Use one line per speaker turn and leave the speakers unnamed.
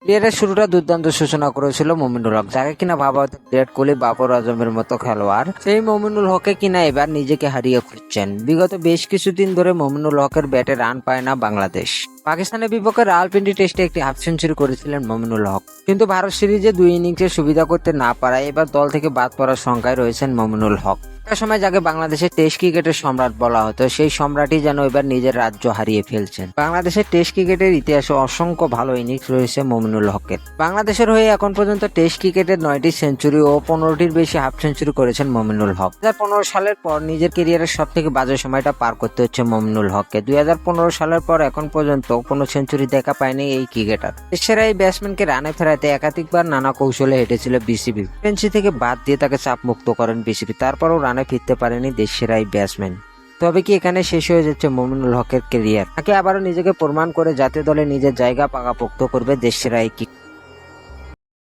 ক্যারিয়ারের শুরুটা দুর্দান্ত সূচনা করেছিল মমিনুল হক, যাকে কিনা ভাবা হতো বিরাট কোহলি, বাবর আজমের মতো খেলোয়াড়। সেই মমিনুল হককে কিনা এবার নিজেকে হারিয়ে খুঁজছেন। বিগত বেশ কিছুদিন ধরে মমিনুল হকের ব্যাটে রান পায় না বাংলাদেশ। পাকিস্তানের বিপক্ষে রাওয়ালপিন্ডি টেস্টে একটি হাফ সেঞ্চুরি করেছিলেন মমিনুল হক, কিন্তু ভারত সিরিজে 2 ইনিংসে সুবিধা করতে না পারায় এবার দল থেকে বাদ পড়ার শঙ্কায় রয়েছেন মমিনুল হক। একটা সময় যাকে বাংলাদেশের টেস্ট ক্রিকেটের সম্রাট বলা হতো, সেই সম্রাটই যেন এবার নিজের রাজ্য হারিয়ে ফেলছেন। বাংলাদেশের টেস্ট ক্রিকেটের ইতিহাসে অসংখ্য ভালো ইনিংস রয়েছে মমিনুল হকের। বাংলাদেশের হয়ে এখন পর্যন্ত টেস্ট ক্রিকেটের 9টি সেঞ্চুরি ও 15টির বেশি হাফ সেঞ্চুরি করেছেন মমিনুল হক। 2015 সালের পর নিজের ক্যারিয়ারের সব থেকে বাজে সময়টা পার করতে হচ্ছে মমিনুল হককে। 2015 সালের পর এখন পর্যন্ত কোনো সেঞ্চুরি দেখা পায়নি এই ক্রিকেটার। দেশের এই ব্যাটসম্যানকে রানে ফেরাতে একাধিকবার নানা কৌশলে হেঁটেছিল বিসিবি। ক্যাপ্টেন্সি থেকে বাদ দিয়ে তাকে চাপ মুক্ত করেন বিসিবি, তারপরও রানে ফিরতে পারেনি দেশের এই ব্যাটসম্যান। তবে কি এখানে শেষ হয়ে যাচ্ছে মমিনুল হকের ক্যারিয়ার, নাকি আবারও নিজেকে প্রমাণ করে জাতীয় দলে নিজের জায়গা পাকাপোক্ত করবে দেশের এই